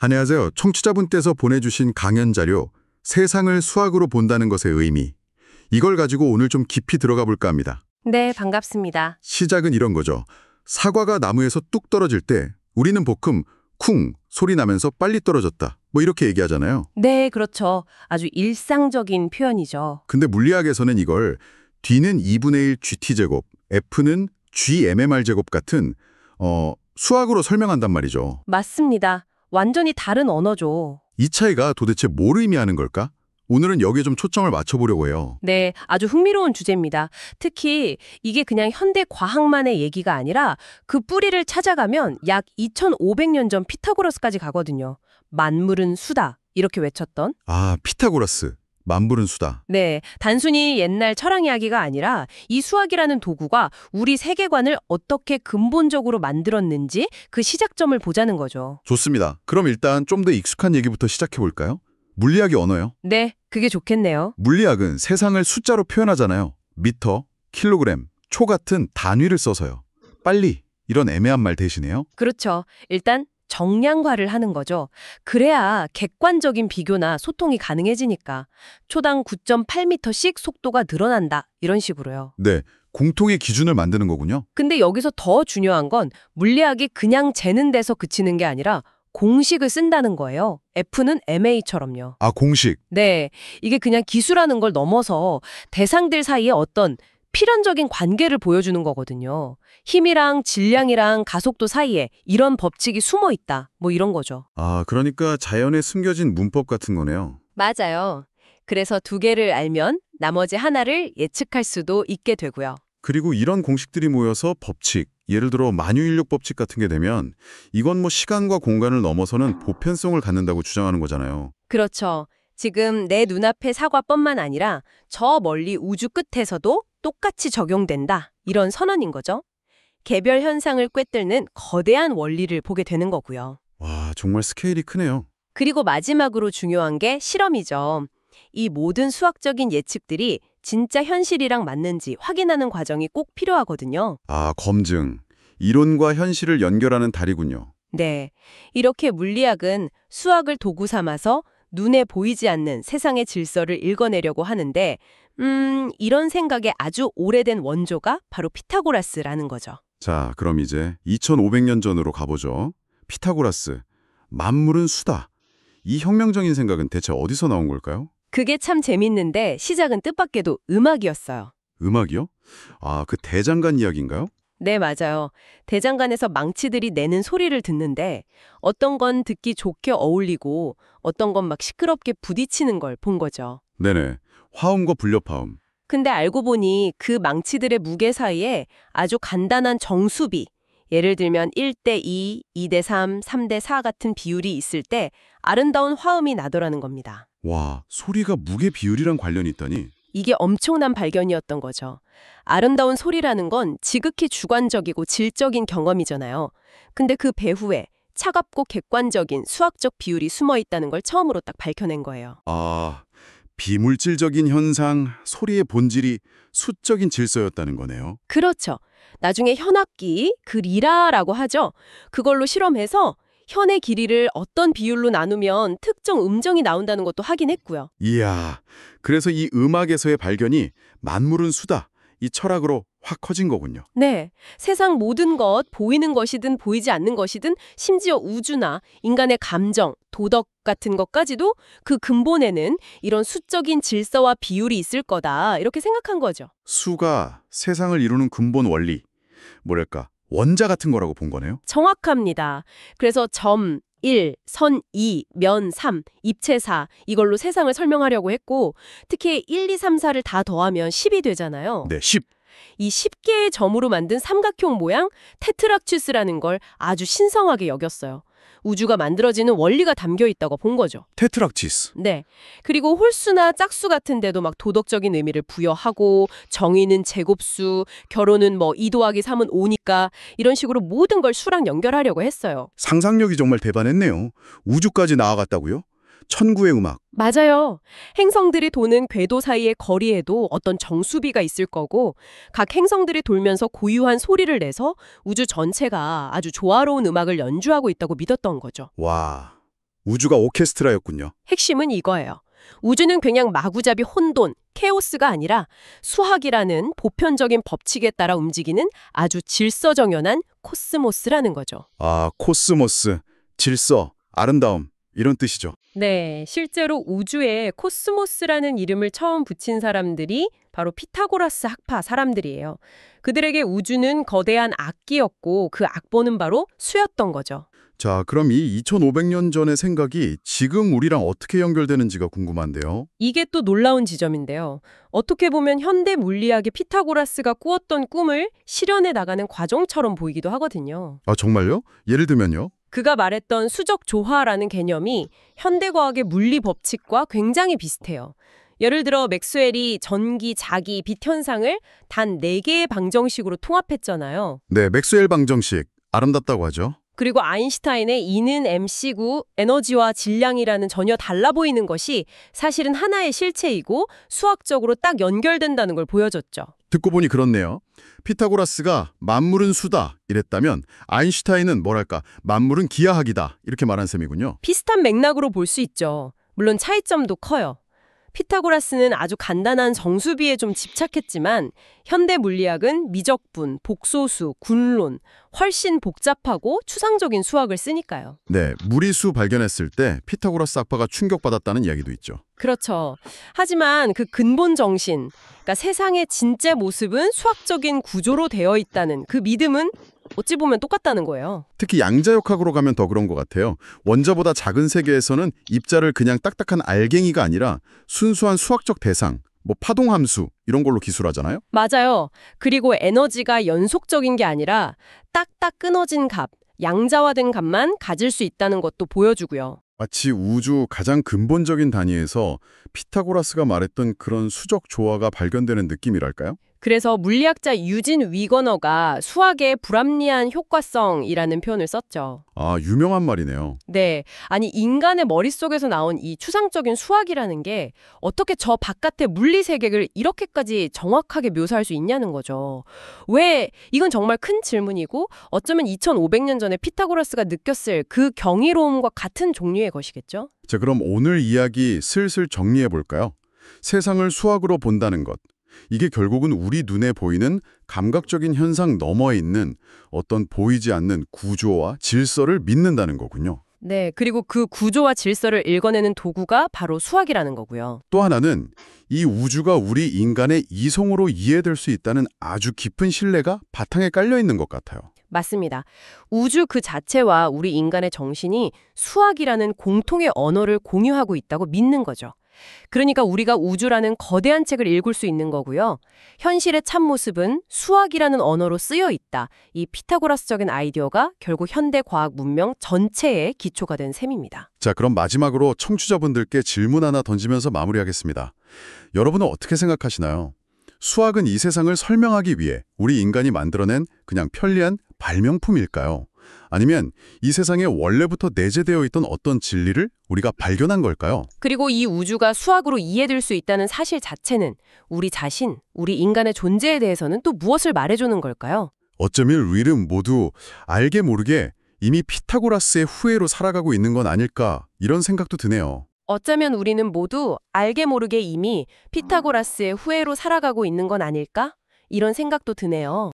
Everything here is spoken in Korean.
안녕하세요. 청취자분께서 보내주신 강연 자료, 세상을 수학으로 본다는 것의 의미. 이걸 가지고 오늘 좀 깊이 들어가 볼까 합니다. 네, 반갑습니다. 시작은 이런 거죠. 사과가 나무에서 뚝 떨어질 때 우리는 볶음 쿵 소리 나면서 빨리 떨어졌다. 뭐 이렇게 얘기하잖아요. 네, 그렇죠. 아주 일상적인 표현이죠. 근데 물리학에서는 이걸 D는 2분의 1 GT제곱, F는 GMMR제곱 같은 수학으로 설명한단 말이죠. 맞습니다. 완전히 다른 언어죠. 이 차이가 도대체 뭘 의미하는 걸까? 오늘은 여기에 좀 초점을 맞춰보려고 해요. 네, 아주 흥미로운 주제입니다. 특히 이게 그냥 현대 과학만의 얘기가 아니라 그 뿌리를 찾아가면 약 2500년 전 피타고라스까지 가거든요. 만물은 수다, 이렇게 외쳤던. 아, 피타고라스. 만물은 수다. 네, 단순히 옛날 철학 이야기가 아니라 이 수학이라는 도구가 우리 세계관을 어떻게 근본적으로 만들었는지 그 시작점을 보자는 거죠. 좋습니다. 그럼 일단 좀 더 익숙한 얘기부터 시작해 볼까요? 물리학이 언어요. 네, 그게 좋겠네요. 물리학은 세상을 숫자로 표현하잖아요. 미터, 킬로그램, 초 같은 단위를 써서요. 빨리 이런 애매한 말 대신에요. 그렇죠. 일단 정량화를 하는 거죠. 그래야 객관적인 비교나 소통이 가능해지니까. 초당 9.8m씩 속도가 늘어난다. 이런 식으로요. 네, 공통의 기준을 만드는 거군요. 근데 여기서 더 중요한 건 물리학이 그냥 재는 데서 그치는 게 아니라 공식을 쓴다는 거예요. F는 ma처럼요. 아, 공식. 네, 이게 그냥 기수라는 걸 넘어서 대상들 사이에 어떤 필연적인 관계를 보여주는 거거든요. 힘이랑 질량이랑 가속도 사이에 이런 법칙이 숨어 있다. 뭐 이런 거죠. 아, 그러니까 자연에 숨겨진 문법 같은 거네요. 맞아요. 그래서 두 개를 알면 나머지 하나를 예측할 수도 있게 되고요. 그리고 이런 공식들이 모여서 법칙, 예를 들어 만유인력 법칙 같은 게 되면 이건 뭐 시간과 공간을 넘어서는 보편성을 갖는다고 주장하는 거잖아요. 그렇죠. 지금 내 눈앞의 사과뿐만 아니라 저 멀리 우주 끝에서도 똑같이 적용된다. 이런 선언인 거죠. 개별 현상을 꿰뚫는 거대한 원리를 보게 되는 거고요. 와, 정말 스케일이 크네요. 그리고 마지막으로 중요한 게 실험이죠. 이 모든 수학적인 예측들이 진짜 현실이랑 맞는지 확인하는 과정이 꼭 필요하거든요. 아, 검증. 이론과 현실을 연결하는 다리군요. 네. 이렇게 물리학은 수학을 도구 삼아서 눈에 보이지 않는 세상의 질서를 읽어내려고 하는데, 이런 생각에 아주 오래된 원조가 바로 피타고라스라는 거죠. 자, 그럼 이제 2500년 전으로 가보죠. 피타고라스. 만물은 수다. 이 혁명적인 생각은 대체 어디서 나온 걸까요? 그게 참 재밌는데 시작은 뜻밖에도 음악이었어요. 음악이요? 아, 그 대장간 이야기인가요? 네, 맞아요. 대장간에서 망치들이 내는 소리를 듣는데 어떤 건 듣기 좋게 어울리고 어떤 건 막 시끄럽게 부딪히는 걸 본 거죠. 네네. 화음과 불협화음. 근데 알고 보니 그 망치들의 무게 사이에 아주 간단한 정수비, 예를 들면 1대2, 2대3, 3대4 같은 비율이 있을 때 아름다운 화음이 나더라는 겁니다. 와, 소리가 무게 비율이랑 관련이 있다니. 이게 엄청난 발견이었던 거죠. 아름다운 소리라는 건 지극히 주관적이고 질적인 경험이잖아요. 근데 그 배후에 차갑고 객관적인 수학적 비율이 숨어 있다는 걸 처음으로 딱 밝혀낸 거예요. 아, 비물질적인 현상, 소리의 본질이 수적인 질서였다는 거네요. 그렇죠. 나중에 현악기, 그 리라라고 하죠. 그걸로 실험해서 현의 길이를 어떤 비율로 나누면 특정 음정이 나온다는 것도 확인했고요. 이야, 그래서 이 음악에서의 발견이 만물은 수다, 이 철학으로 확 커진 거군요. 네, 세상 모든 것, 보이는 것이든 보이지 않는 것이든 심지어 우주나 인간의 감정, 도덕 같은 것까지도 그 근본에는 이런 수적인 질서와 비율이 있을 거다 이렇게 생각한 거죠. 수가 세상을 이루는 근본 원리, 뭐랄까, 원자 같은 거라고 본 거네요. 정확합니다. 그래서 점 1, 선 2, 면 3, 입체 4 이걸로 세상을 설명하려고 했고 특히 1, 2, 3, 4를 다 더하면 10이 되잖아요. 네, 10. 이 10개의 점으로 만든 삼각형 모양 테트락치스라는 걸 아주 신성하게 여겼어요. 우주가 만들어지는 원리가 담겨 있다고 본 거죠. 테트락치스. 네. 그리고 홀수나 짝수 같은 데도 막 도덕적인 의미를 부여하고 정의는 제곱수, 결혼은 뭐 2 더하기 3은 5니까 이런 식으로 모든 걸 수랑 연결하려고 했어요. 상상력이 정말 대단했네요. 우주까지 나아갔다고요? 천구의 음악. 맞아요. 행성들이 도는 궤도 사이의 거리에도 어떤 정수비가 있을 거고 각 행성들이 돌면서 고유한 소리를 내서 우주 전체가 아주 조화로운 음악을 연주하고 있다고 믿었던 거죠. 와, 우주가 오케스트라였군요. 핵심은 이거예요. 우주는 그냥 마구잡이 혼돈, 케오스가 아니라 수학이라는 보편적인 법칙에 따라 움직이는 아주 질서정연한 코스모스라는 거죠. 아, 코스모스, 질서, 아름다움 이런 뜻이죠. 네, 실제로 우주에 코스모스라는 이름을 처음 붙인 사람들이 바로 피타고라스 학파 사람들이에요. 그들에게 우주는 거대한 악기였고 그 악보는 바로 수였던 거죠. 자, 그럼 이 2500년 전의 생각이 지금 우리랑 어떻게 연결되는지가 궁금한데요. 이게 또 놀라운 지점인데요. 어떻게 보면 현대 물리학의 피타고라스가 꾸었던 꿈을 실현해 나가는 과정처럼 보이기도 하거든요. 아, 정말요? 예를 들면요? 그가 말했던 수적 조화라는 개념이 현대과학의 물리 법칙과 굉장히 비슷해요. 예를 들어 맥스웰이 전기, 자기, 빛 현상을 단 4개의 방정식으로 통합했잖아요. 네, 맥스웰 방정식. 아름답다고 하죠. 그리고 아인슈타인의 E는 mc9, 에너지와 질량이라는 전혀 달라 보이는 것이 사실은 하나의 실체이고 수학적으로 딱 연결된다는 걸 보여줬죠. 듣고 보니 그렇네요. 피타고라스가 만물은 수다 이랬다면 아인슈타인은 뭐랄까 만물은 기하학이다 이렇게 말한 셈이군요. 비슷한 맥락으로 볼 수 있죠. 물론 차이점도 커요. 피타고라스는 아주 간단한 정수비에 좀 집착했지만 현대 물리학은 미적분, 복소수, 군론, 훨씬 복잡하고 추상적인 수학을 쓰니까요. 네, 무리수 발견했을 때 피타고라스 학파가 충격받았다는 이야기도 있죠. 그렇죠. 하지만 그 근본 정신, 그러니까 세상의 진짜 모습은 수학적인 구조로 되어 있다는 그 믿음은 어찌 보면 똑같다는 거예요. 특히 양자역학으로 가면 더 그런 것 같아요. 원자보다 작은 세계에서는 입자를 그냥 딱딱한 알갱이가 아니라 순수한 수학적 대상, 뭐 파동함수 이런 걸로 기술하잖아요. 맞아요. 그리고 에너지가 연속적인 게 아니라 딱딱 끊어진 값, 양자화된 값만 가질 수 있다는 것도 보여주고요. 마치 우주 가장 근본적인 단위에서 피타고라스가 말했던 그런 수적 조화가 발견되는 느낌이랄까요? 그래서 물리학자 유진 위거너가 수학의 불합리한 효과성이라는 표현을 썼죠. 아, 유명한 말이네요. 네. 아니, 인간의 머릿속에서 나온 이 추상적인 수학이라는 게 어떻게 저 바깥의 물리 세계를 이렇게까지 정확하게 묘사할 수 있냐는 거죠. 왜? 이건 정말 큰 질문이고 어쩌면 2500년 전에 피타고라스가 느꼈을 그 경이로움과 같은 종류의 것이겠죠? 자, 그럼 오늘 이야기 슬슬 정리해 볼까요? 세상을 수학으로 본다는 것. 이게 결국은 우리 눈에 보이는 감각적인 현상 너머에 있는 어떤 보이지 않는 구조와 질서를 믿는다는 거군요. 네. 그리고 그 구조와 질서를 읽어내는 도구가 바로 수학이라는 거고요. 또 하나는 이 우주가 우리 인간의 이성으로 이해될 수 있다는 아주 깊은 신뢰가 바탕에 깔려 있는 것 같아요. 맞습니다. 우주 그 자체와 우리 인간의 정신이 수학이라는 공통의 언어를 공유하고 있다고 믿는 거죠. 그러니까 우리가 우주라는 거대한 책을 읽을 수 있는 거고요. 현실의 참모습은 수학이라는 언어로 쓰여 있다. 이 피타고라스적인 아이디어가 결국 현대 과학 문명 전체의 기초가 된 셈입니다. 자, 그럼 마지막으로 청취자분들께 질문 하나 던지면서 마무리하겠습니다. 여러분은 어떻게 생각하시나요? 수학은 이 세상을 설명하기 위해 우리 인간이 만들어낸 그냥 편리한 발명품일까요? 아니면 이 세상에 원래부터 내재되어 있던 어떤 진리를 우리가 발견한 걸까요? 그리고 이 우주가 수학으로 이해될 수 있다는 사실 자체는 우리 자신, 우리 인간의 존재에 대해서는 또 무엇을 말해주는 걸까요? 어쩌면 우리는 모두 알게 모르게 이미 피타고라스의 후예로 살아가고 있는 건 아닐까 이런 생각도 드네요. 어쩌면 우리는 모두 알게 모르게 이미 피타고라스의 후예로 살아가고 있는 건 아닐까? 이런 생각도 드네요.